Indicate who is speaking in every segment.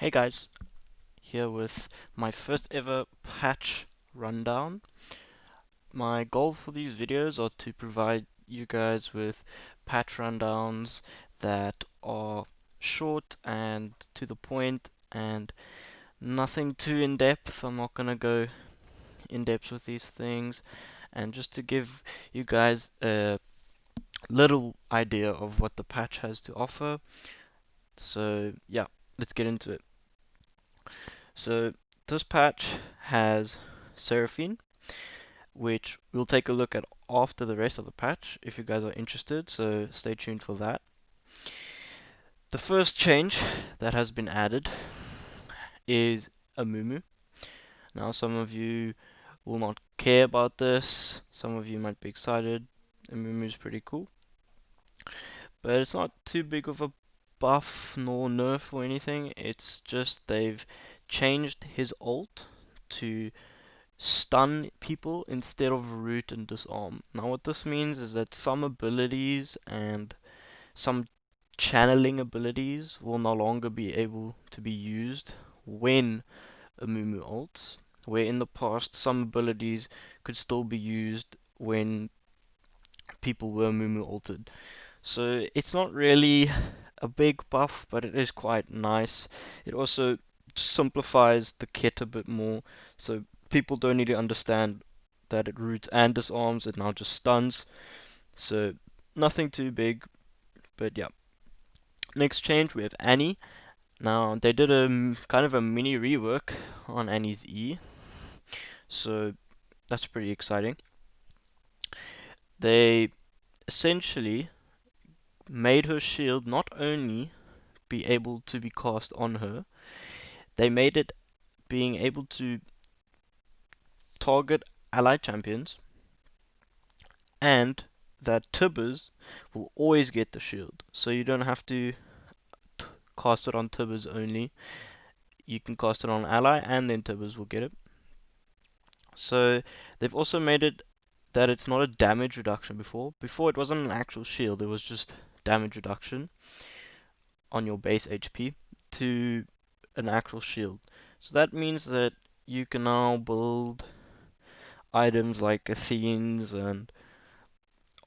Speaker 1: Hey guys, here with my first ever patch rundown. My goal for these videos are to provide you guys with patch rundowns that are short and to the point and nothing too in depth. I'm not gonna go in depth with these things, and just to give you guys a little idea of what the patch has to offer. So yeah, let's get into it. So this patch has Seraphine, which we'll take a look at after the rest of the patch if you guys are interested, so stay tuned for that. The first change that has been added is a Mumu. Now some of you will not care about this, some of you might be excited. A Mumu is pretty cool, but it's not too big of a buff nor nerf or anything. It's just they've changed his ult to stun people instead of root and disarm. Now what this means is that some abilities and some channeling abilities will no longer be able to be used when a Mumu ults, where in the past some abilities could still be used when people were Mumu ulted. So it's not really a big buff, but it is quite nice. It also simplifies the kit a bit more, so people don't need to understand that it roots and disarms, it now just stuns. So nothing too big, but yeah. Next change we have Annie. Now they did a kind of a mini rework on Annie's E, so that's pretty exciting. They essentially made her shield not only be able to be cast on her, they made it being able to target allied champions, and that Tibbers will always get the shield. So you don't have to cast it on Tibbers only. You can cast it on ally and then Tibbers will get it. So they've also made it that it's not a damage reduction before. Before it wasn't an actual shield, it was just damage reduction on your base HP to an actual shield. So that means that you can now build items like Athenes and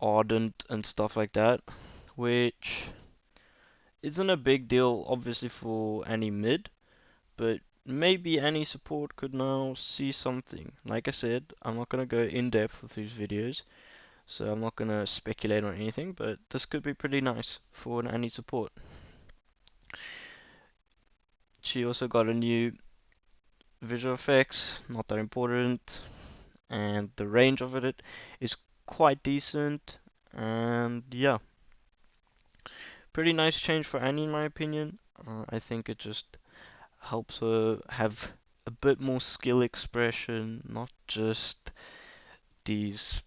Speaker 1: Ardent and stuff like that, which isn't a big deal obviously for any mid, but maybe any support could now see something. Like I said, I'm not gonna go in depth with these videos, so I'm not gonna speculate on anything, but this could be pretty nice for any support. She also got a new visual effects, not that important, and the range of it is quite decent, and yeah, pretty nice change for Annie in my opinion. I think it just helps her have a bit more skill expression, not just these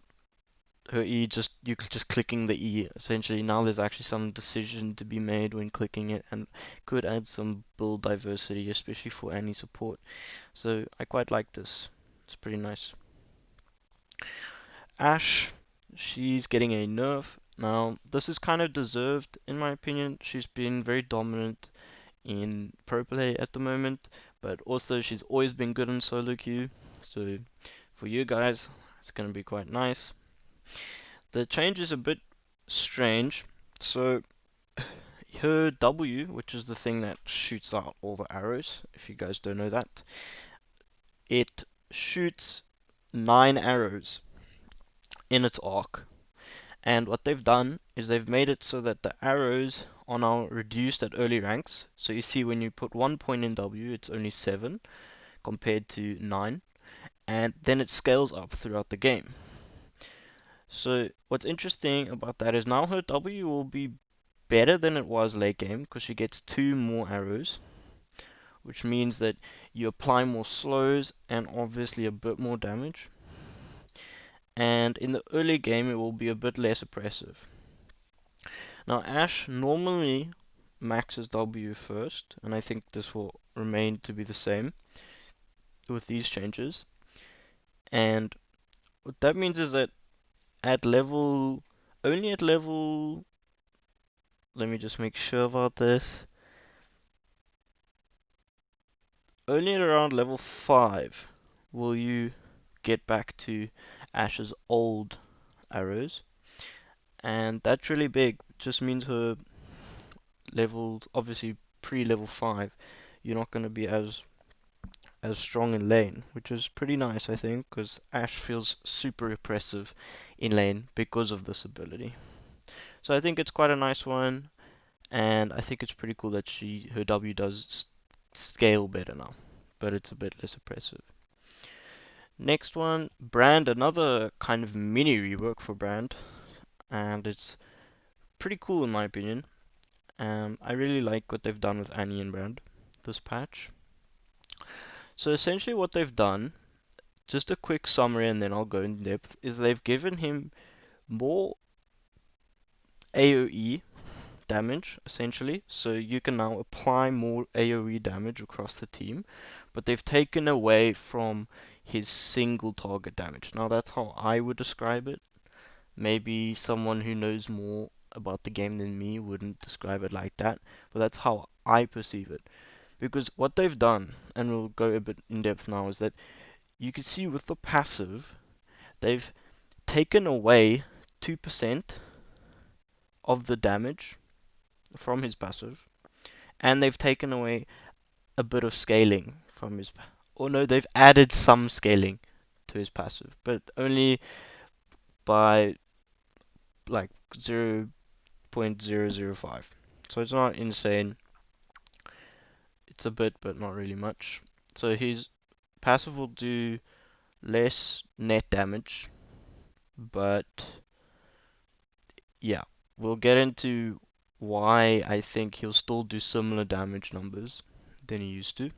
Speaker 1: her E just you just clicking the E essentially. Now there's actually some decision to be made when clicking it, and could add some build diversity, especially for any support. So I quite like this. It's pretty nice. Ashe, she's getting a nerf. Now this is kind of deserved in my opinion. She's been very dominant in pro play at the moment, but also she's always been good in solo queue. So for you guys, it's gonna be quite nice. The change is a bit strange. So her W, which is the thing that shoots out all the arrows, if you guys don't know that, it shoots 9 arrows in its arc. And what they've done is they've made it so that the arrows are now reduced at early ranks. So you see when you put 1 point in W, it's only 7 compared to 9. And then it scales up throughout the game. So what's interesting about that is now her W will be better than it was late game because she gets 2 more arrows, which means that you apply more slows and obviously a bit more damage. And in the early game it will be a bit less oppressive. Now Ashe normally maxes W first, and I think this will remain to be the same with these changes. And what that means is that at level, only at level, let me just make sure about this. only at around level 5 will you get back to Ash's old arrows, and that's really big. It just means her level, obviously pre-level 5, you're not going to be as strong in lane, which is pretty nice, I think, because Ashe feels super oppressive in lane because of this ability. So I think it's quite a nice one, and I think it's pretty cool that her W does scale better now, but it's a bit less oppressive. Next one, Brand, another kind of mini rework for Brand, and it's pretty cool in my opinion. I really like what they've done with Annie and Brand this patch. So essentially what they've done, just a quick summary and then I'll go in depth, is they've given him more AoE damage, essentially. So you can now apply more AoE damage across the team, but they've taken away from his single target damage. Now that's how I would describe it. Maybe someone who knows more about the game than me wouldn't describe it like that, but that's how I perceive it. Because what they've done, and we'll go a bit in depth now, is that you can see with the passive, they've taken away 2% of the damage from his passive, and they've taken away a bit of scaling from his, or no, they've added some scaling to his passive, but only by like 0.005. So it's not insane. It's a bit, but not really much. So his passive will do less net damage, but yeah, we'll get into why I think he'll still do similar damage numbers than he used to.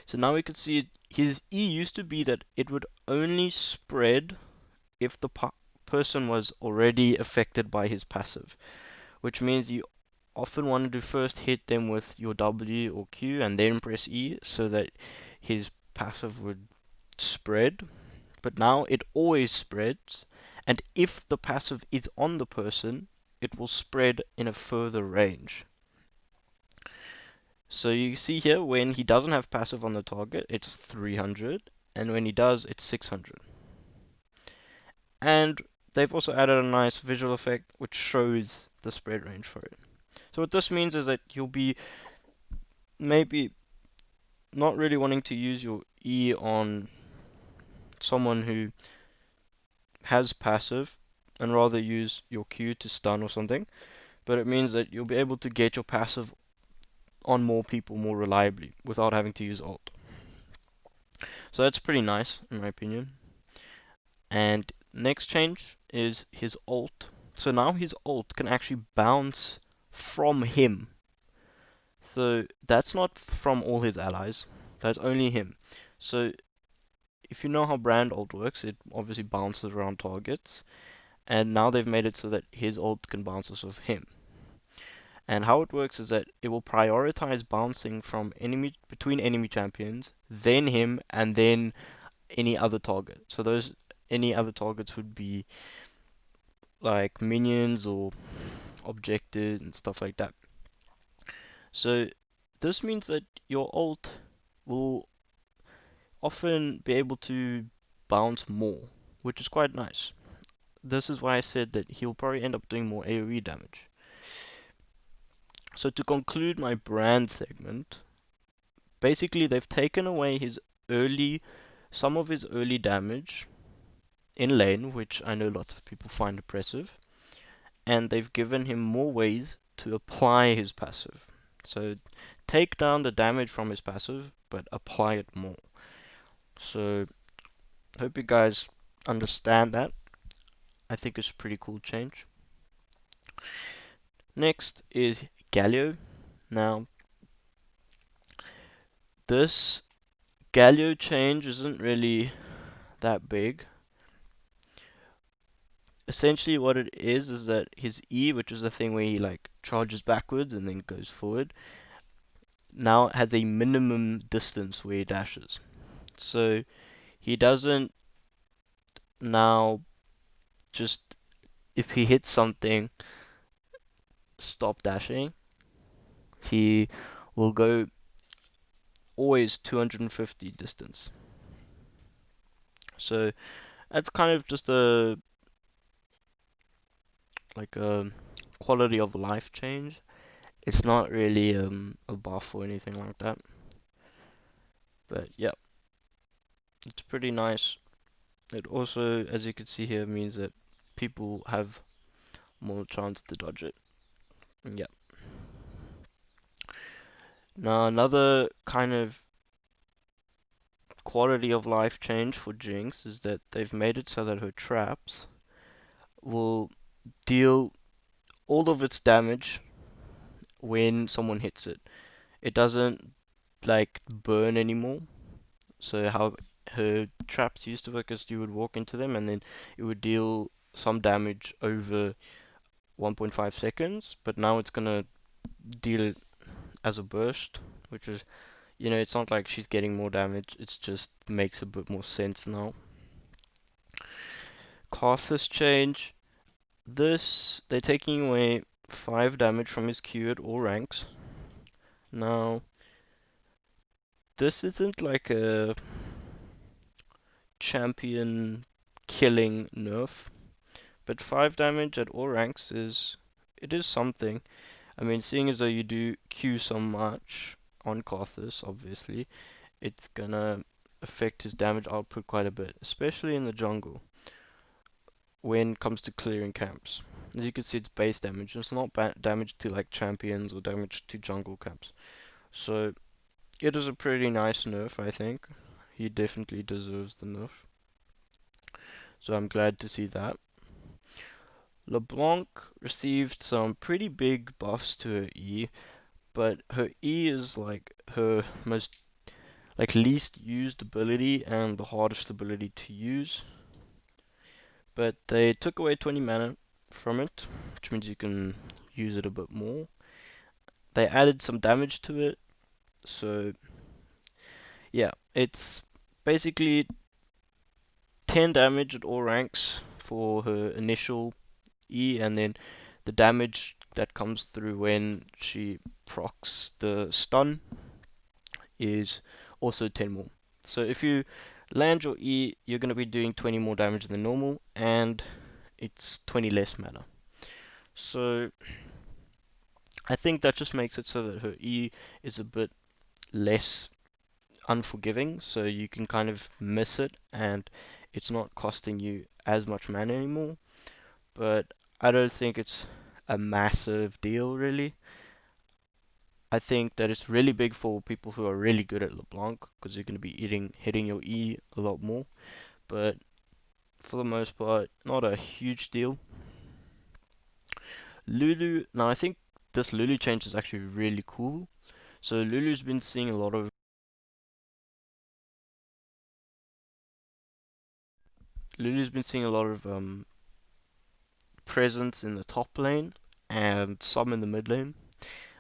Speaker 1: So now we can see his E used to be that it would only spread if the person was already affected by his passive, which means you often wanted to first hit them with your W or Q and then press E so that his passive would spread. But now it always spreads, and if the passive is on the person, it will spread in a further range. So you see here, when he doesn't have passive on the target, it's 300, and when he does, it's 600. And they've also added a nice visual effect which shows the spread range for it. So what this means is that you'll be maybe not really wanting to use your E on someone who has passive and rather use your Q to stun or something, but it means that you'll be able to get your passive on more people more reliably without having to use ult. So that's pretty nice in my opinion. And next change is his ult. So now his ult can actually bounce from him. So that's not from all his allies, that's only him. So if you know how Brand ult works, it obviously bounces around targets, and now they've made it so that his ult can bounce off of him. And how it works is that it will prioritize bouncing from between enemy champions, then him, and then any other target. So those any other targets would be like minions or objectives and stuff like that. So this means that your ult will often be able to bounce more, which is quite nice. This is why I said that he'll probably end up doing more AoE damage. So to conclude my Brand segment, basically they've taken away some of his early damage in lane, which I know lots of people find oppressive, and they've given him more ways to apply his passive. So take down the damage from his passive, but apply it more. So hope you guys understand that. I think it's a pretty cool change. Next is Galio. Now, this Galio change isn't really that big. Essentially what it is that his E, which is the thing where he like charges backwards and then goes forward, now has a minimum distance where he dashes. So he doesn't now just, if he hits something, stop dashing. He will go always 250 distance. So that's kind of just a like a quality of life change. It's not really a buff or anything like that. But yeah, it's pretty nice. It also, as you can see here, means that people have more chance to dodge it. Yeah. Now another kind of quality of life change for Jinx is that they've made it so that her traps will deal all of its damage when someone hits it. It doesn't like burn anymore. So how her traps used to work is you would walk into them and then it would deal some damage over 1.5 seconds, but now it's gonna deal it as a burst, which is, it's not like she's getting more damage, it just makes a bit more sense now. Karthus change. This, they're taking away 5 damage from his Q at all ranks. Now, this isn't like a champion killing nerf, but 5 damage at all ranks it is something. I mean, seeing as though you do Q so much on Karthus, obviously, it's gonna affect his damage output quite a bit, especially in the jungle when it comes to clearing camps. As you can see, it's base damage. It's not damage to like champions or damage to jungle camps. So it is a pretty nice nerf, I think. He definitely deserves the nerf. So I'm glad to see that. LeBlanc received some pretty big buffs to her E, but her E is like her most least used ability and the hardest ability to use. But they took away 20 mana from it, which means you can use it a bit more. They added some damage to it, so yeah, it's basically 10 damage at all ranks for her initial E, and then the damage that comes through when she procs the stun is also 10 more. So if you land your E, you're going to be doing 20 more damage than normal, and it's 20 less mana. So I think that just makes it so that her E is a bit less unforgiving, so you can kind of miss it, and it's not costing you as much mana anymore. But I don't think it's a massive deal, really. I think that it's really big for people who are really good at LeBlanc, because you're going to be hitting your E a lot more. But for the most part, not a huge deal. Lulu, now I think this Lulu change is actually really cool. So Lulu's been seeing a lot of presence in the top lane and some in the mid lane,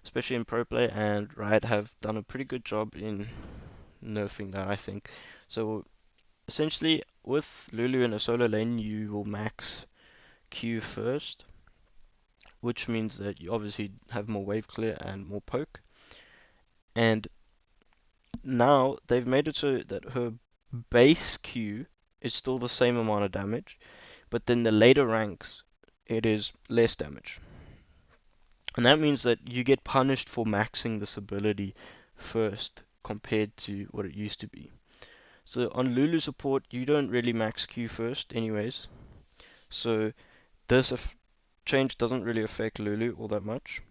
Speaker 1: especially in pro play, and Riot have done a pretty good job in nerfing that, I think. So essentially, with Lulu in a solo lane, you will max Q first, which means that you obviously have more wave clear and more poke. And now they've made it so that her base Q is still the same amount of damage, but then the later ranks it is less damage. And that means that you get punished for maxing this ability first compared to what it used to be. So on Lulu support, you don't really max Q first anyways. So this change doesn't really affect Lulu all that much.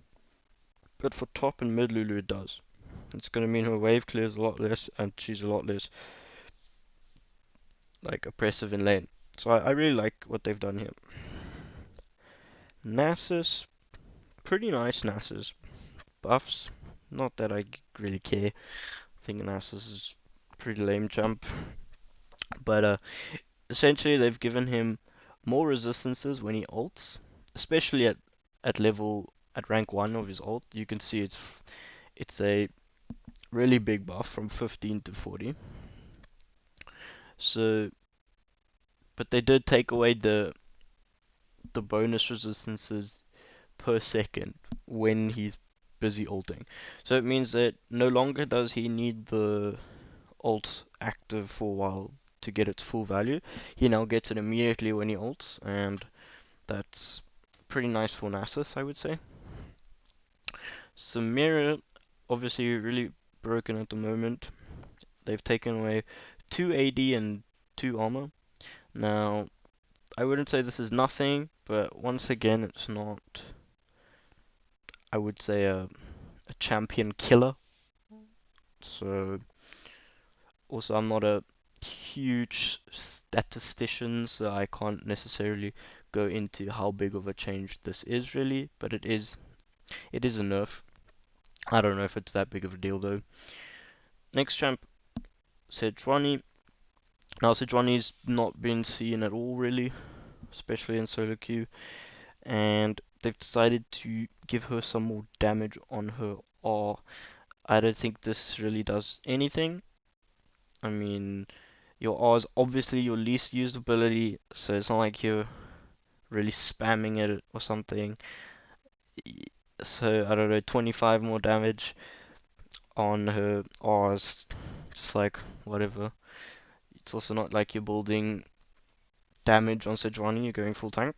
Speaker 1: But for top and mid Lulu it does. It's going to mean her wave clears a lot less and she's a lot less oppressive in lane. So I really like what they've done here. Nasus, pretty nice Nasus buffs. Not that I really care. I think Nasus is a pretty lame jump. But essentially they've given him more resistances when he ults, especially at rank 1 of his ult. You can see it's a really big buff from 15 to 40. So, but they did take away the bonus resistances per second when he's busy ulting. So it means that no longer does he need the ult active for a while to get its full value. He now gets it immediately when he ults, and that's pretty nice for Nasus, I would say. Samira, obviously really broken at the moment. They've taken away 2 AD and 2 armor. Now, I wouldn't say this is nothing, but once again, it's not, I would say, a champion killer. So, also, I'm not a huge statistician, so I can't necessarily go into how big of a change this is really, but it is a nerf. I don't know if it's that big of a deal though. Next champ, Sejuani. Now Sejuani's not been seen at all really, especially in solo queue, and they've decided to give her some more damage on her R. I don't think this really does anything. I mean, your R is obviously your least used ability, so it's not like you're really spamming it or something. So I don't know, 25 more damage on her R is just like whatever. It's also not like you're building damage on Sejuani, you're going full tank.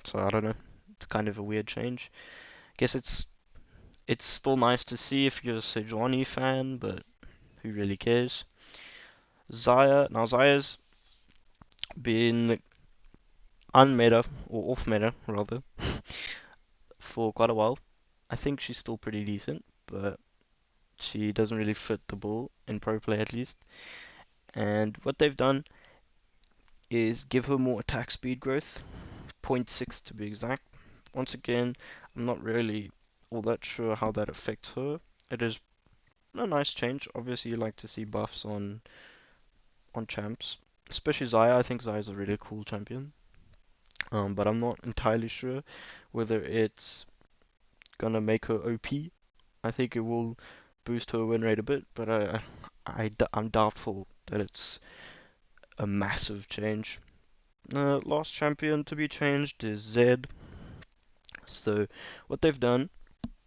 Speaker 1: So I don't know. It's kind of a weird change. Guess it's still nice to see if you're a Sejuani fan, but who really cares? Xayah. Now Xayah's been unmeta, or off meta rather, for quite a while. I think she's still pretty decent, but she doesn't really fit the bill in pro play at least. And what they've done is give her more attack speed growth, 0.6 to be exact. Once again, I'm not really all that sure how that affects her. It is a nice change. Obviously, you like to see buffs on champs, especially Xayah. I think Xayah is a really cool champion. But I'm not entirely sure whether it's gonna make her OP. I think it will boost her win rate a bit, but I'm doubtful that it's a massive change. Last champion to be changed is Zed. So what they've done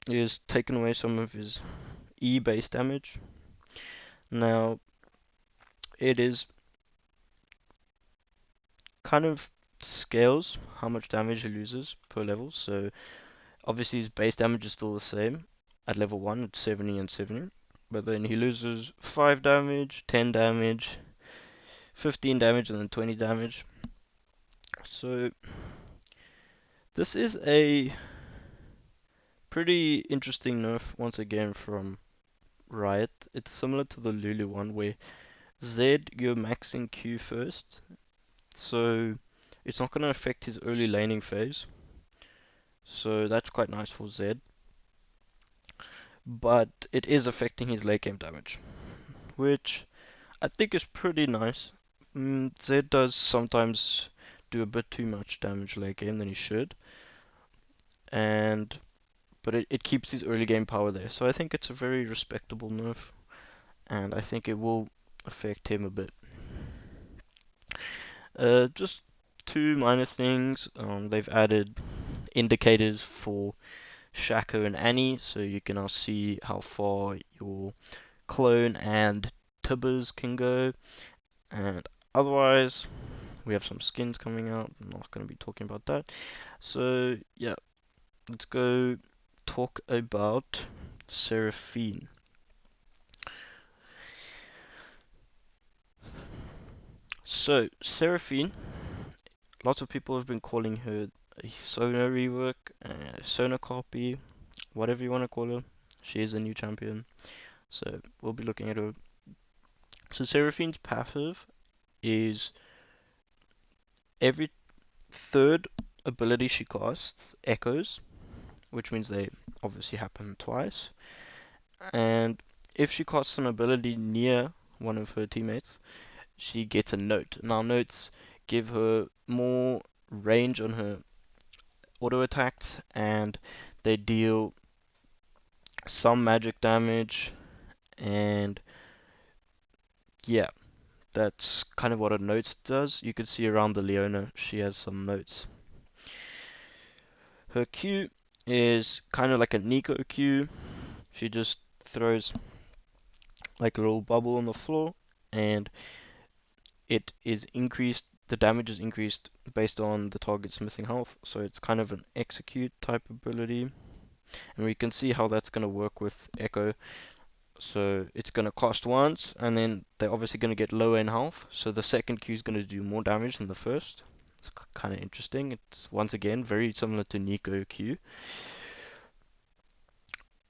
Speaker 1: is taken away some of his E base damage. Now it is kind of scales how much damage he loses per level. So obviously his base damage is still the same. At level 1 it's 70 and 70. But then he loses 5 damage, 10 damage, 15 damage and then 20 damage. So this is a pretty interesting nerf once again from Riot. It's similar to the Lulu one where Zed you're maxing Q first. So it's not going to affect his early laning phase. So that's quite nice for Zed. But it is affecting his late game damage, which I think is pretty nice. Zed does sometimes do a bit too much damage late game than he should, and but it keeps his early game power there. So I think it's a very respectable nerf, and I think it will affect him a bit. Just two minor things. They've added indicators for Shaco and Annie, so you can now see how far your clone and Tibbers can go. And otherwise, we have some skins coming out. I'm not going to be talking about that. So yeah, let's go talk about Seraphine. So Seraphine, lots of people have been calling her a Sona rework, Sona copy, whatever you want to call her. She is a new champion, so we'll be looking at her. So Seraphine's passive is every third ability she casts echoes, which means they obviously happen twice. And if she casts an ability near one of her teammates, she gets a note. Now notes give her more range on her auto attacks, and they deal some magic damage, and yeah, that's kind of what a note does. You can see around the Leona, she has some notes. Her Q is kind of like a Nico Q. she just throws like a little bubble on the floor, and it is increased. The damage is increased based on the target's missing health, so it's kind of an execute type ability. And we can see how that's going to work with Echo. So it's going to cost once, and then they're obviously going to get lower in health. So the second Q is going to do more damage than the first. It's kind of interesting. It's once again very similar to Nico Q.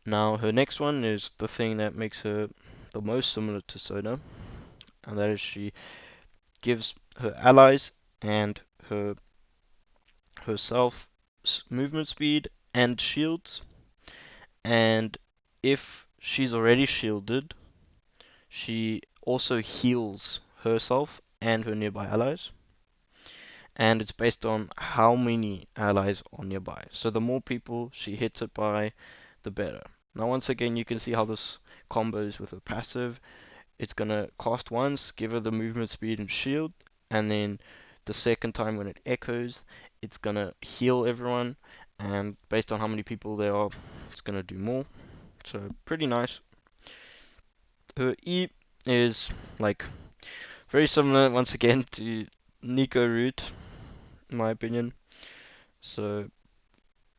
Speaker 1: Now her next one is the thing that makes her the most similar to Sona, and that is she gives her allies and herself movement speed and shields. And if she's already shielded, she also heals herself and her nearby allies. And it's based on how many allies are nearby. So the more people she hits it by, the better. Now once again, you can see how this combos with her passive. It's gonna cost once, give her the movement speed and shield, and then the second time when it echoes, it's gonna heal everyone, and based on how many people there are, it's gonna do more. So pretty nice. Her E is like very similar once again to Nico Root, in my opinion. So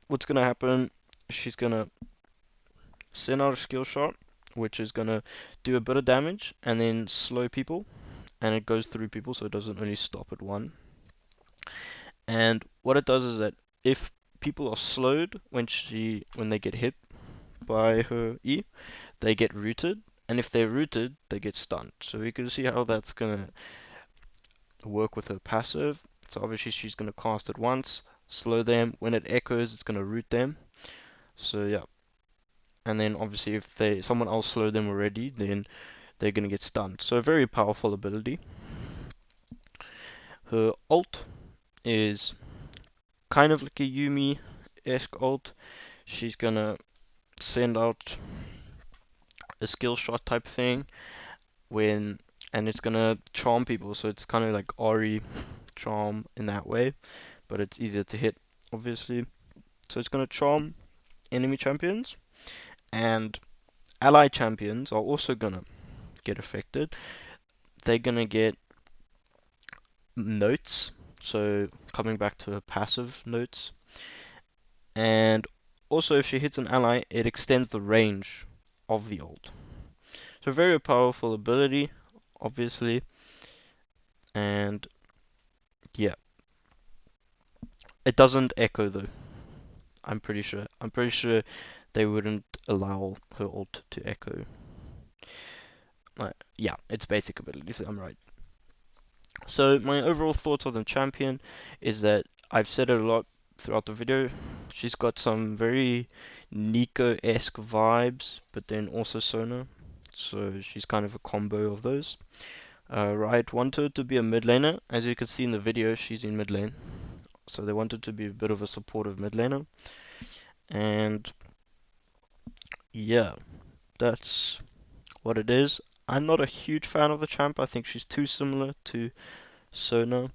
Speaker 1: what's gonna happen? She's gonna send out a skill shot, which is gonna do a bit of damage and then slow people, and it goes through people, so it doesn't only stop at one. And what it does is that if people are slowed when they get hit by her E, they get rooted, and if they're rooted, they get stunned. So you can see how that's gonna work with her passive. So obviously she's gonna cast it once, slow them. When it echoes, it's gonna root them. So yeah. And then obviously if someone else slowed them already, then they're gonna get stunned. So a very powerful ability. Her ult is kind of like a Yumi-esque ult. She's gonna send out a skill shot type thing and it's gonna charm people. So it's kind of like Ori charm in that way, but it's easier to hit, obviously. So it's gonna charm enemy champions, and ally champions are also gonna get affected. They're gonna get notes. So coming back to passive notes, and also if she hits an ally, it extends the range of the ult. So very powerful ability, obviously, and yeah, it doesn't echo though. I'm pretty sure. I'm pretty sure they wouldn't allow her ult to echo. Yeah, it's basic abilities. I'm right. So my overall thoughts on the champion is that I've said it a lot throughout the video. She's got some very Nico-esque vibes, but then also Sona. So she's kind of a combo of those. Riot wanted to be a mid laner. As you can see in the video, she's in mid lane. So they wanted to be a bit of a supportive mid laner. And yeah, that's what it is. I'm not a huge fan of the champ. I think she's too similar to Sona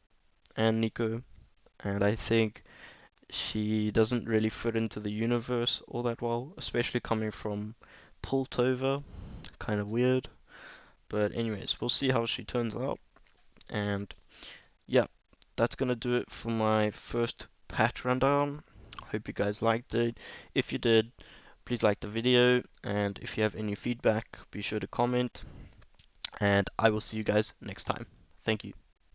Speaker 1: and Nico. And I think she doesn't really fit into the universe all that well, especially coming from Piltover. Kind of weird. But anyways, we'll see how she turns out. And yeah, that's gonna do it for my first patch rundown. Hope you guys liked it. If you did, please like the video, and if you have any feedback, be sure to comment, and I will see you guys next time. Thank you.